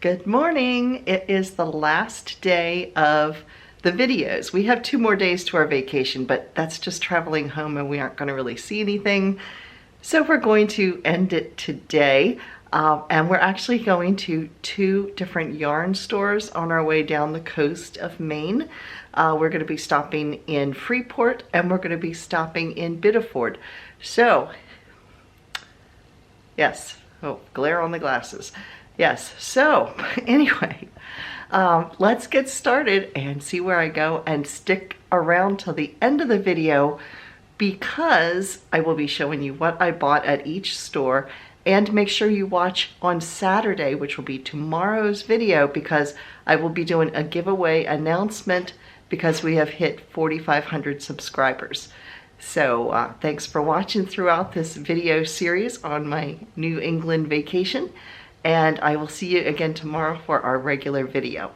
Good morning. It is the last day of the videos. We have 2 more days to our vacation, but that's just traveling home and we aren't going to really see anything. So we're going to end it today. And we're actually going to 2 different yarn stores on our way down the coast of Maine. We're going to be stopping in Freeport and we're going to be stopping in Biddeford. So, yes. Oh, glare on the glasses. Yes, so anyway, let's get started and see where I go, and stick around till the end of the video because I will be showing you what I bought at each store. And make sure you watch on Saturday, which will be tomorrow's video, because I will be doing a giveaway announcement because we have hit 4,500 subscribers. So thanks for watching throughout this video series on my New England vacation. And I will see you again tomorrow for our regular video.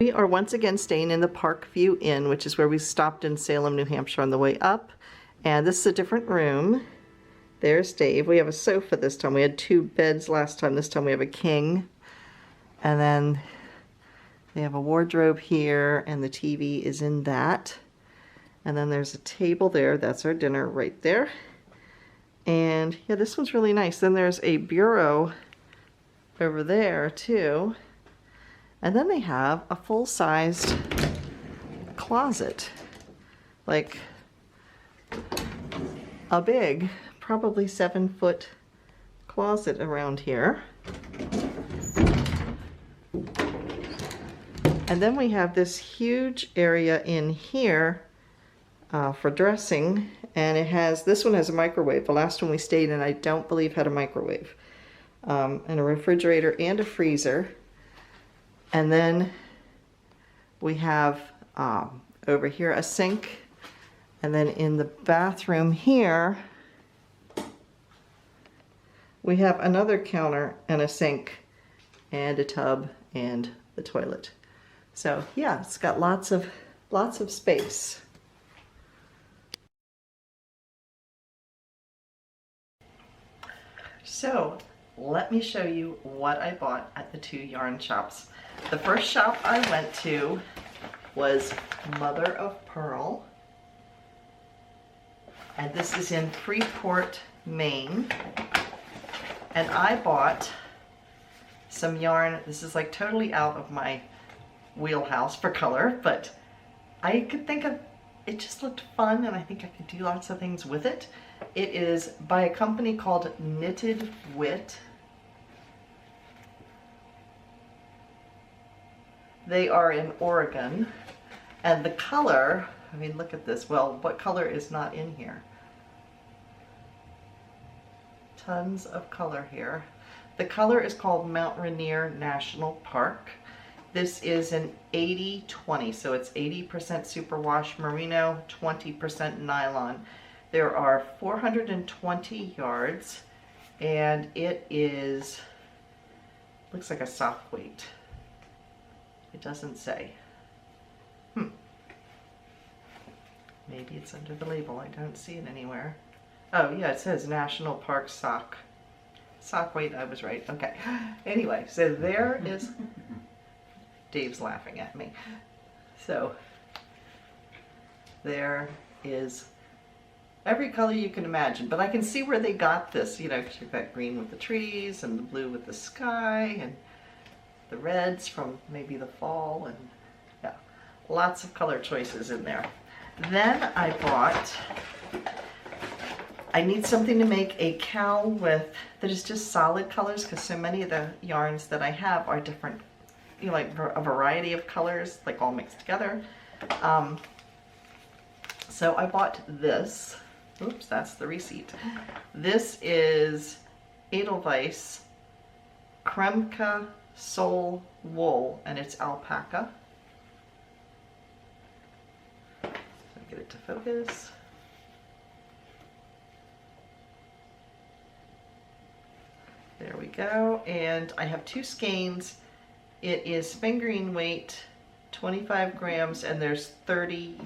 We are once again staying in the Parkview Inn, which is where we stopped in Salem, New Hampshire on the way up. And this is a different room. There's Dave. We have a sofa this time. We had 2 beds last time. This time we have a king. And then they have a wardrobe here, and the TV is in that. And then there's a table there. That's our dinner right there. And yeah, this one's really nice. Then there's a bureau over there too. And then they have a full-sized closet. Like a big, probably 7-foot closet around here. And then we have this huge area in here for dressing, and it has, this one has a microwave. The last one we stayed in, I don't believe, had a microwave. And a refrigerator and a freezer. And then we have over here a sink, and then in the bathroom here we have another counter and a sink and a tub and the toilet. So yeah, it's got lots of space. So let me show you what I bought at the 2 yarn shops. The first shop I went to was Mother of Purl, and this is in Freeport, Maine. And I bought some yarn. This is like totally out of my wheelhouse for color, but I could think of, it just looked fun, and I think I could do lots of things with it. It is by a company called Knitted Wit. They are in Oregon, and the color, I mean, look at this. Well, what color is not in here? Tons of color here. The color is called Mount Rainier National Park. This is an 80-20, so it's 80% superwash merino, 20% nylon. There are 420 yards, and it is, looks like a soft weight. It doesn't say. Maybe it's under the label. I don't see it anywhere. Oh yeah, it says National Park sock. Sock weight, I was right. Okay. Anyway, so there is, Dave's laughing at me. So there is every color you can imagine, but I can see where they got this, you know, because you've got green with the trees and the blue with the sky and the reds from maybe the fall, and yeah, lots of color choices in there. Then I need something to make a cowl with that is just solid colors, because so many of the yarns that I have are different, you know, like a variety of colors, like all mixed together. So I bought this. Oops, that's the receipt. This is Edelweiss Kremke Sole Wool, and it's alpaca. Get it to focus. There we go. And I have 2 skeins. It is fingering weight, 25 grams, and there's 30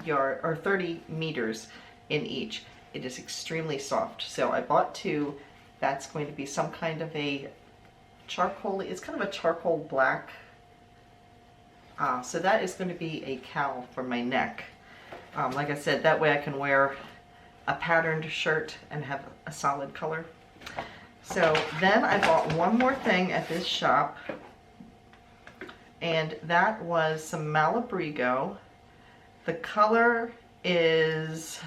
meters in each. It is extremely soft. So I bought 2. That's going to be some kind of a charcoal, it's kind of a charcoal black. So that is going to be a cowl for my neck. Like I said, that way I can wear a patterned shirt and have a solid color. So then I bought one more thing at this shop, and that was some Malabrigo. The color is,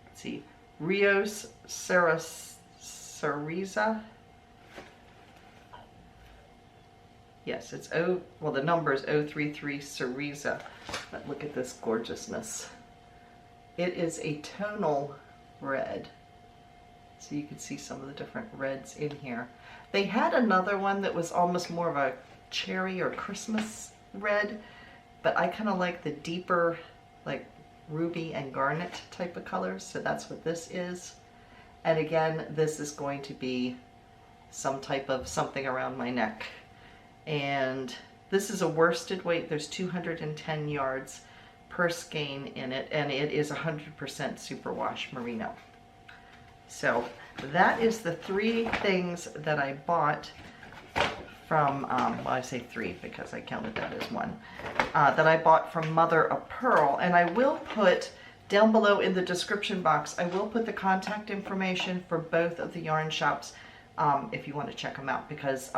let's see, Rios Cereza. Yes, it's well, the number is 033 Cereza. But look at this gorgeousness. It is a tonal red. So you can see some of the different reds in here. They had another one that was almost more of a cherry or Christmas red, but I kind of like the deeper, like ruby and garnet type of colors. So that's what this is. And again, this is going to be some type of something around my neck. And This is a worsted weight. There's 210 yards per skein in it, and it is 100% superwash merino. So that is the 3 things that I bought from, well, I say 3 because I counted that as 1, that I bought from Mother of Purl. And I will put down below in the description box, I will put the contact information for both of the yarn shops if you want to check them out, because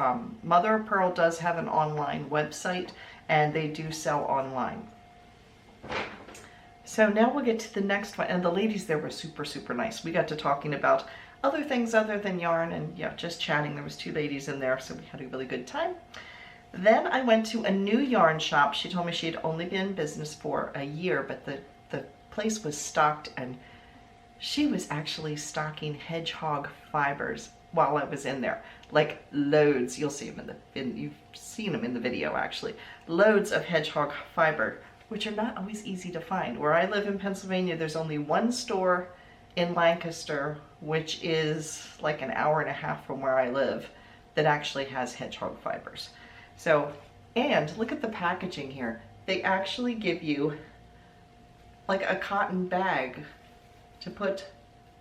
Mother of Purl does have an online website and they do sell online. So now we'll get to the next one, and the ladies there were super, super nice. We got to talking about other things other than yarn, and yeah, just chatting. There was 2 ladies in there, so we had a really good time. Then I went to a new yarn shop. She told me she had only been in business for a year, but the place was stocked, and she was actually stocking hedgehog fibers while I was in there. Like loads. You'll see them you've seen them in the video actually. Loads of hedgehog fiber, which are not always easy to find. Where I live in Pennsylvania, there's only one store in Lancaster, which is like an hour and a half from where I live, that actually has hedgehog fibers. So, and look at the packaging here. They actually give you like a cotton bag to put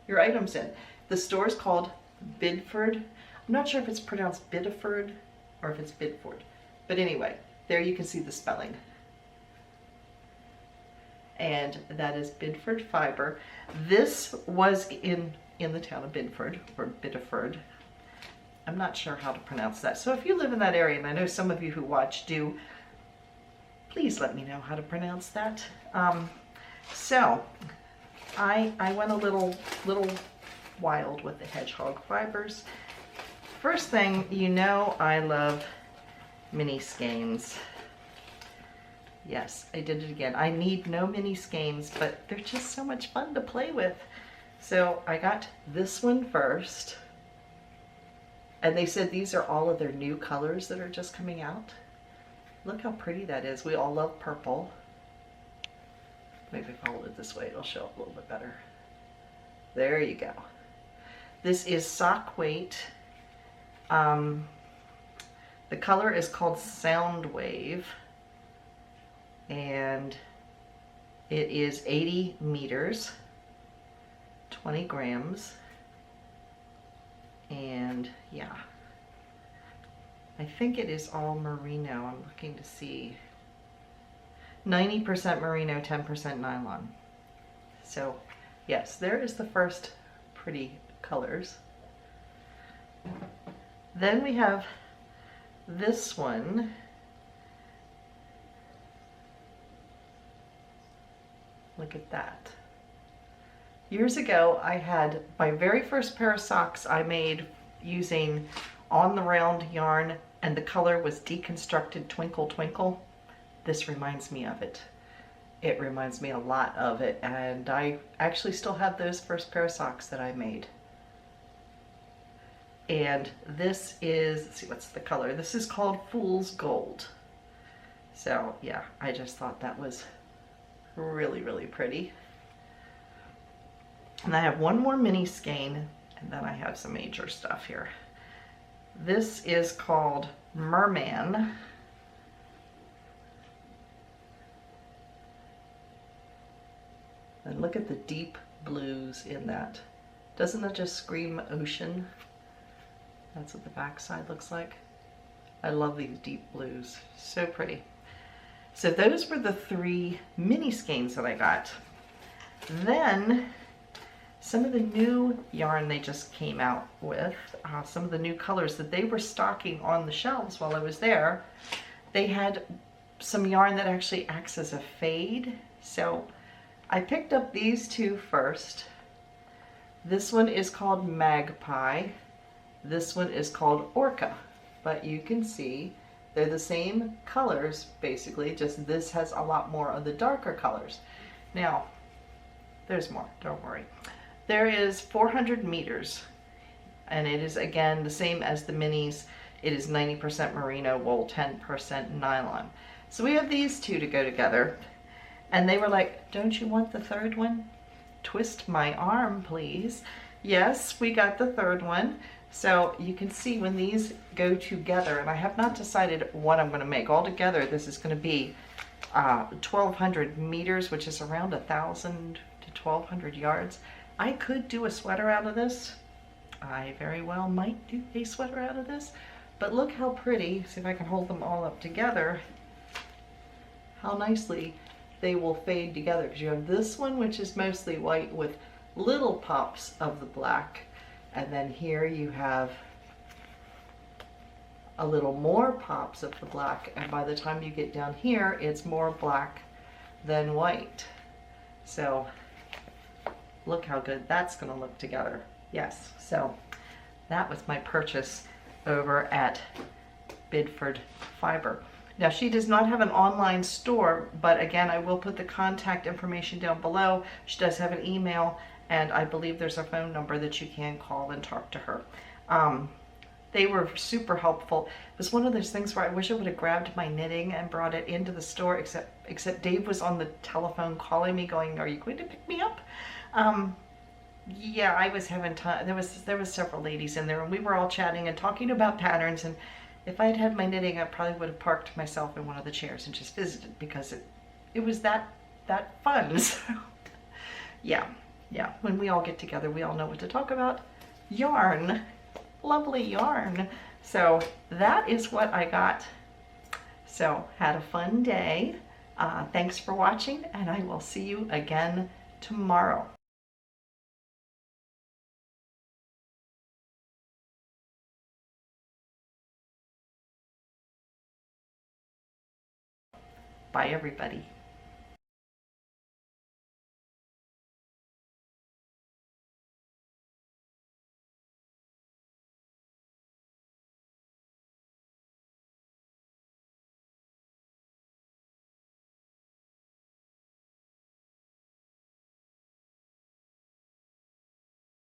your items in. The store is called Biddeford. I'm not sure if it's pronounced Biddeford or if it's Biddeford. But anyway, there you can see the spelling. And that is Biddeford Fibre. This was in the town of Biddeford, or Biddeford. I'm not sure how to pronounce that. So if you live in that area, and I know some of you who watch do, please let me know how to pronounce that. So I went a little wild with the hedgehog fibers. First thing, you know I love mini skeins. Yes, I did it again. I need no mini skeins, but they're just so much fun to play with. So I got this one first. And they said these are all of their new colors that are just coming out. Look how pretty that is. We all love purple. Maybe if I hold it this way, it'll show up a little bit better. There you go. This is sock weight. The color is called Sound Wave. And it is 80 meters, 20 grams, and yeah, I think it is all merino. I'm looking to see. 90% merino, 10% nylon. So yes, there is the first pretty colors. Then we have this one. Look at that. Years ago, I had my very first pair of socks I made using on the round yarn, and the color was deconstructed Twinkle Twinkle. This reminds me of it. It reminds me a lot of it, and I actually still have those first pair of socks that I made. And this is, let's see, what's the color? This is called Fool's Gold. So yeah, I just thought that was really, really pretty. And I have one more mini skein, and then I have some major stuff here. This is called Merman. And look at the deep blues in that. Doesn't that just scream ocean? That's what the back side looks like. I love these deep blues, so pretty. So those were the 3 mini skeins that I got. Then some of the new yarn they just came out with, some of the new colors that they were stocking on the shelves while I was there. They had some yarn that actually acts as a fade. So I picked up these 2 first. This one is called Magpie. This one is called Orca. But you can see they're the same colors, basically, just this has a lot more of the darker colors. Now, there's more, don't worry. There is 400 meters, and it is, again, the same as the minis. It is 90% merino wool, 10% nylon. So we have these 2 to go together, and they were like, don't you want the 3rd one? Twist my arm, please. Yes, we got the 3rd one. So you can see when these go together, and I have not decided what I'm going to make. Altogether, this is going to be 1,200 meters, which is around 1,000 to 1,200 yards. I could do a sweater out of this. I very well might do a sweater out of this. But look how pretty, see if I can hold them all up together, how nicely they will fade together. Because you have this one, which is mostly white with little pops of the black. And then here you have a little more pops of the black. And by the time you get down here, it's more black than white. So look how good that's going to look together. Yes, so that was my purchase over at Biddeford Fibre. Now she does not have an online store, but again, I will put the contact information down below. She does have an email, and I believe there's a phone number that you can call and talk to her. They were super helpful. It was one of those things where I wish I would have grabbed my knitting and brought it into the store, except Dave was on the telephone calling me going, "Are you going to pick me up?" Yeah, I was having time. There was several ladies in there, and we were all chatting and talking about patterns. And if I had had my knitting, I probably would have parked myself in one of the chairs and just visited, because it was that fun. So, yeah. When we all get together, we all know what to talk about. Yarn, lovely yarn. So that is what I got. So had a fun day. Thanks for watching, and I will see you again tomorrow. Bye, everybody.